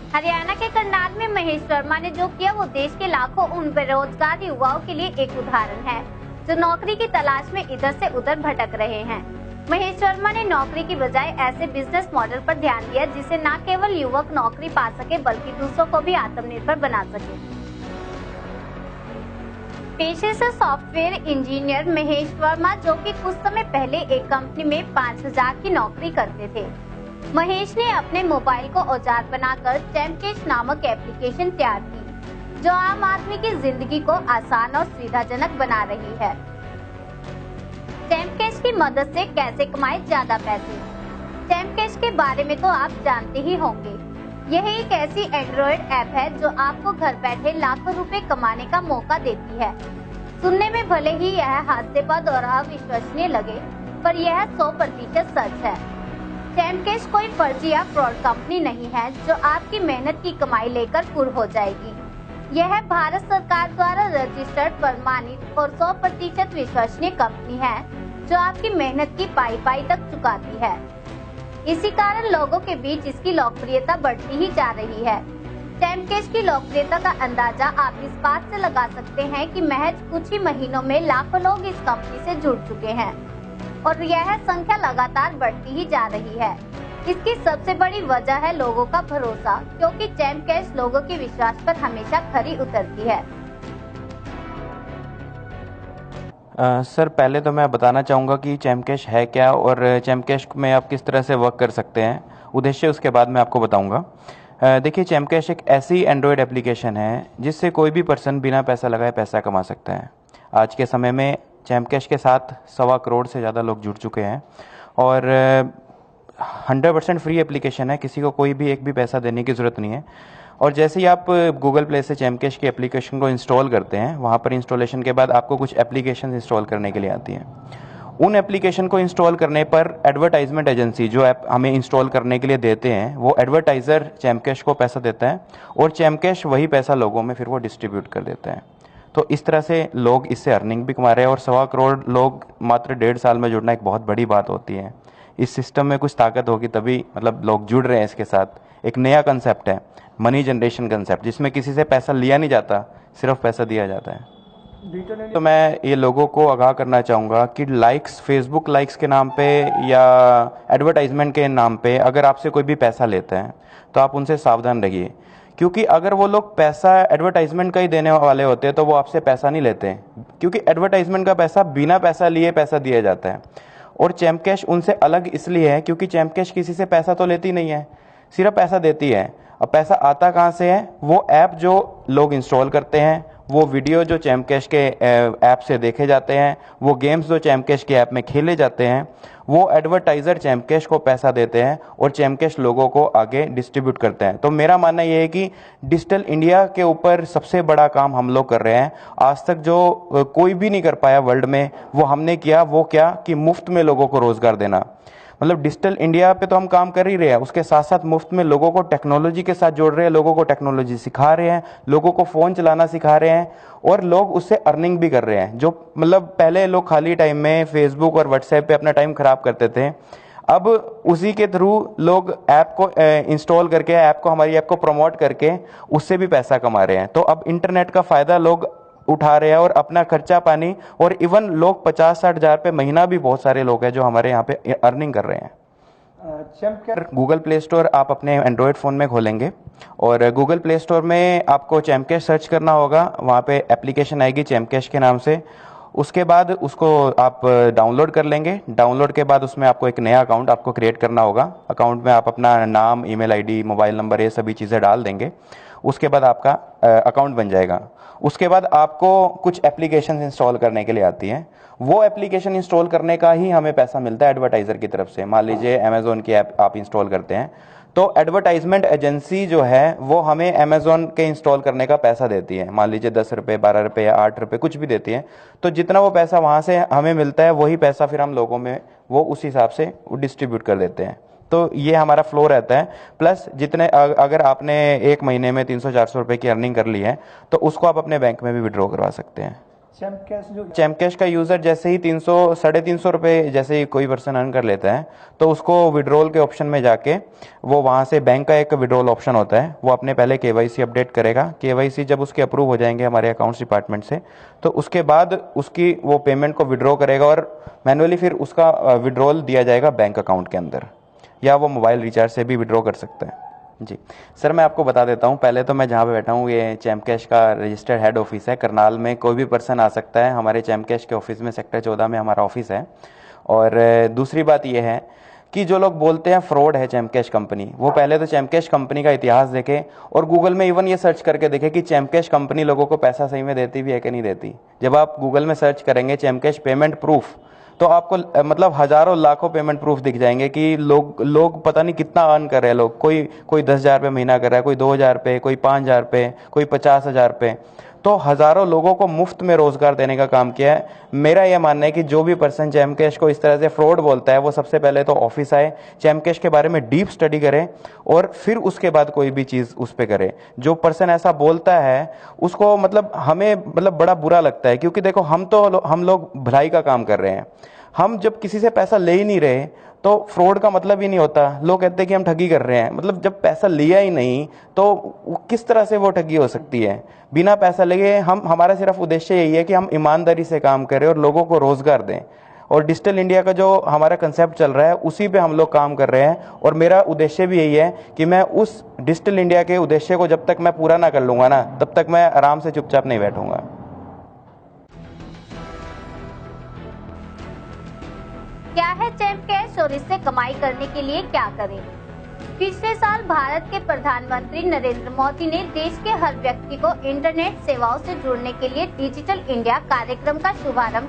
हरियाणा के करनाल में महेश वर्मा ने जो किया वो देश के लाखों उन बेरोजगार युवाओं के लिए एक उदाहरण है जो नौकरी की तलाश में इधर से उधर भटक रहे हैं। महेश वर्मा ने नौकरी की बजाय ऐसे बिजनेस मॉडल पर ध्यान दिया जिससे न केवल युवक नौकरी पा सके बल्कि दूसरों को भी आत्मनिर्भर बना सके। पेशे से सॉफ्टवेयर इंजीनियर महेश वर्मा, जो कि कुछ समय पहले एक कंपनी में 5000 की नौकरी करते थे, महेश ने अपने मोबाइल को औजार बनाकर चैम्पकेश नामक एप्लीकेशन तैयार की जो आम आदमी की जिंदगी को आसान और सुविधाजनक बना रही है। चैम्पकेश की मदद से कैसे कमाए ज्यादा पैसे। चैम्पकेश के बारे में तो आप जानते ही होंगे। यह एक ऐसी एंड्रॉइड ऐप है जो आपको घर बैठे लाखों रुपए कमाने का मौका देती है। सुनने में भले ही यह हास्यास्पद और अविश्वसनीय लगे, पर यह 100% सच है। चैम्पकेश कोई फर्जी या फ्रॉड कंपनी नहीं है जो आपकी मेहनत की कमाई लेकर पूर्ण हो जाएगी। यह भारत सरकार द्वारा रजिस्टर्ड, प्रमाणित और 100% विश्वसनीय कंपनी है जो आपकी मेहनत की पाई तक चुकाती है। इसी कारण लोगों के बीच इसकी लोकप्रियता बढ़ती ही जा रही है। चैम्पकेश की लोकप्रियता का अंदाजा आप इस बात से लगा सकते हैं कि महज कुछ ही महीनों में लाखों लोग इस कंपनी से जुड़ चुके हैं और यह संख्या लगातार बढ़ती ही जा रही है। इसकी सबसे बड़ी वजह है लोगों का भरोसा, क्योंकि चैम्पकेश लोगों के विश्वास पर हमेशा खरी उतरती है। सर, पहले तो मैं बताना चाहूँगा कि चैम्पकेश है क्या और चैम्पकेश में आप किस तरह से वर्क कर सकते हैं, उद्देश्य उसके बाद मैं आपको बताऊँगा। देखिए, चैम्पकेश एक ऐसी एंड्रॉयड एप्लीकेशन है जिससे कोई भी पर्सन बिना पैसा लगाए पैसा कमा सकता है। आज के समय में चैम्पकेश के साथ 1.25 करोड़ से ज़्यादा लोग जुड़ चुके हैं और 100% फ्री एप्लीकेशन है, किसी को कोई भी एक भी पैसा देने की ज़रूरत नहीं है। और जैसे ही आप गूगल प्ले से चैम्पकेश की एप्लीकेशन को इंस्टॉल करते हैं, वहाँ पर इंस्टॉलेशन के बाद आपको कुछ एप्लीकेशन इंस्टॉल करने के लिए आती हैं। उन एप्लीकेशन को इंस्टॉल करने पर एडवर्टाइजमेंट एजेंसी जो ऐप हमें इंस्टॉल करने के लिए देते हैं, वो एडवर्टाइज़र चैम्पकेश को पैसा देता है और चैम्पकेश वही पैसा लोगों में फिर वो डिस्ट्रीब्यूट कर देता है। तो इस तरह से लोग इससे अर्निंग भी कमा रहे हैं और 1.25 करोड़ लोग मात्र 1.5 साल में जुड़ना एक बहुत बड़ी बात होती है। इस सिस्टम में कुछ ताकत होगी तभी मतलब लोग जुड़ रहे हैं इसके साथ। एक नया कंसेप्ट है, मनी जनरेशन कंसेप्ट, जिसमें किसी से पैसा लिया नहीं जाता, सिर्फ पैसा दिया जाता है। तो मैं ये लोगों को आगाह करना चाहूँगा कि लाइक्स, फेसबुक लाइक्स के नाम पे या एडवर्टाइजमेंट के नाम पे अगर आपसे कोई भी पैसा लेता है तो आप उनसे सावधान रहिए, क्योंकि अगर वो लोग पैसा एडवर्टाइजमेंट का ही देने वाले होते हैं तो वो आपसे पैसा नहीं लेते हैं, क्योंकि एडवर्टाइजमेंट का पैसा बिना पैसा लिए पैसा दिया जाता है। और चैम्पकेश उनसे अलग इसलिए है क्योंकि चैम्पकेश किसी से पैसा तो लेती नहीं है, सिर्फ पैसा देती है। अब पैसा आता कहाँ से है? वो ऐप जो लोग इंस्टॉल करते हैं, वो वीडियो जो चैम्पकेश के ऐप से देखे जाते हैं, वो गेम्स जो चैम्पकेश के ऐप में खेले जाते हैं, वो एडवर्टाइज़र चैम्पकेश को पैसा देते हैं और चैम्पकेश लोगों को आगे डिस्ट्रीब्यूट करते हैं। तो मेरा मानना ये है कि डिजिटल इंडिया के ऊपर सबसे बड़ा काम हम लोग कर रहे हैं। आज तक जो कोई भी नहीं कर पाया वर्ल्ड में, वो हमने किया। वो क्या कि मुफ्त में लोगों को रोज़गार देना। मतलब डिजिटल इंडिया पे तो हम काम कर ही रहे हैं, उसके साथ साथ मुफ्त में लोगों को टेक्नोलॉजी के साथ जोड़ रहे हैं, लोगों को टेक्नोलॉजी सिखा रहे हैं, लोगों को फ़ोन चलाना सिखा रहे हैं और लोग उससे अर्निंग भी कर रहे हैं। जो मतलब पहले लोग खाली टाइम में फेसबुक और व्हाट्सएप पे अपना टाइम खराब करते थे, अब उसी के थ्रू लोग ऐप को इंस्टॉल करके, हमारी ऐप को प्रमोट करके उससे भी पैसा कमा रहे हैं। तो अब इंटरनेट का फ़ायदा लोग उठा रहे हैं और अपना खर्चा पानी, और इवन लोग 50-60 हज़ार पे महीना भी बहुत सारे लोग हैं जो हमारे यहाँ पे अर्निंग कर रहे हैं। गूगल प्ले स्टोर आप अपने एंड्रॉयड फ़ोन में खोलेंगे और गूगल प्ले स्टोर में आपको चैम्पकेश सर्च करना होगा। वहाँ पे एप्लीकेशन आएगी चैम्पकेश के नाम से। उसके बाद उसको आप डाउनलोड कर लेंगे। डाउनलोड के बाद उसमें आपको एक नया अकाउंट आपको क्रिएट करना होगा। अकाउंट में आप अपना नाम, ईमेल आईडी, मोबाइल नंबर, ये सभी चीज़ें डाल देंगे। उसके बाद आपका अकाउंट बन जाएगा। उसके बाद आपको कुछ एप्लीकेशन इंस्टॉल करने के लिए आती हैं। वो एप्लीकेशन इंस्टॉल करने का ही हमें पैसा मिलता है एडवर्टाइज़र की तरफ से। मान लीजिए अमेज़ॉन की ऐप आप इंस्टॉल करते हैं तो एडवर्टाइजमेंट एजेंसी जो है वो हमें अमेज़ॉन के इंस्टॉल करने का पैसा देती है। मान लीजिए 10 रुपये, 12 रुपये या 8 रुपये कुछ भी देती है। तो जितना वो पैसा वहाँ से हमें मिलता है, वही पैसा फिर हम लोगों में वो उस हिसाब से डिस्ट्रीब्यूट कर देते हैं। तो ये हमारा फ्लो रहता है। प्लस जितने अगर आपने एक महीने में 300-400 रुपये की अर्निंग कर ली है तो उसको आप अपने बैंक में भी विड्रॉ करवा सकते हैं। चैम्प कैश का यूजर जैसे ही 300-350 रुपये जैसे ही कोई पर्सन अर्न कर लेता है तो उसको विड्रॉल के ऑप्शन में जाके वो वहाँ से बैंक का एक विड्रॉल ऑप्शन होता है, वो अपने पहले केवाईसी अपडेट करेगा। केवाईसी जब उसके अप्रूव हो जाएंगे हमारे अकाउंट्स डिपार्टमेंट से, तो उसके बाद उसकी वो पेमेंट को विड्रॉ करेगा और मैनुअली फिर उसका विड्रॉल दिया जाएगा बैंक अकाउंट के अंदर, या वो मोबाइल रिचार्ज से भी विड्रॉ कर सकता है। जी सर, मैं आपको बता देता हूँ। पहले तो मैं जहाँ पे बैठा हूँ ये चैम्प कैश का रजिस्टर्ड हेड ऑफिस है करनाल में। कोई भी पर्सन आ सकता है हमारे चैम्प कैश के ऑफिस में, सेक्टर 14 में हमारा ऑफिस है। और दूसरी बात ये है कि जो लोग बोलते हैं फ्रॉड है चैम्प कैश कंपनी, वो पहले तो चैम्प कैश कंपनी का इतिहास देखे और गूगल में इवन ये सर्च करके देखे कि चैम्प कैश कंपनी लोगों को पैसा सही में देती भी है कि नहीं देती। जब आप गूगल में सर्च करेंगे चैम्प कैश पेमेंट प्रूफ, तो आपको मतलब हजारों लाखों पेमेंट प्रूफ दिख जाएंगे कि लोग पता नहीं कितना अर्न कर रहे हैं। लोग कोई 10,000 रुपये महीना कर रहा है, कोई 2,000 रुपये, कोई 5,000 रुपये, कोई 50,000 रुपये। तो हजारों लोगों को मुफ्त में रोजगार देने का काम किया है। मेरा यह मानना है कि जो भी पर्सन चैम्प कैश को इस तरह से फ्रॉड बोलता है वो सबसे पहले तो ऑफिस आए, चैम्प कैश के बारे में डीप स्टडी करे और फिर उसके बाद कोई भी चीज उस पर करे। जो पर्सन ऐसा बोलता है उसको मतलब हमें मतलब बड़ा बुरा लगता है, क्योंकि देखो हम लोग भलाई का काम कर रहे हैं। हम जब किसी से पैसा ले ही नहीं रहे तो फ्रॉड का मतलब ही नहीं होता। लोग कहते हैं कि हम ठगी कर रहे हैं, मतलब जब पैसा लिया ही नहीं तो किस तरह से वो ठगी हो सकती है। बिना पैसा लिए हमारा सिर्फ उद्देश्य यही है कि हम ईमानदारी से काम करें और लोगों को रोजगार दें। और डिजिटल इंडिया का जो हमारा कंसेप्ट चल रहा है उसी पे हम लोग काम कर रहे हैं। और मेरा उद्देश्य भी यही है कि मैं उस डिजिटल इंडिया के उद्देश्य को जब तक मैं पूरा ना कर लूंगा ना, तब तक मैं आराम से चुपचाप नहीं बैठूंगा। क्या है चैम्प कैश और इससे कमाई करने के लिए क्या करें? पिछले साल भारत के प्रधानमंत्री नरेंद्र मोदी ने देश के हर व्यक्ति को इंटरनेट सेवाओं से जुड़ने के लिए डिजिटल इंडिया कार्यक्रम का शुभारंभ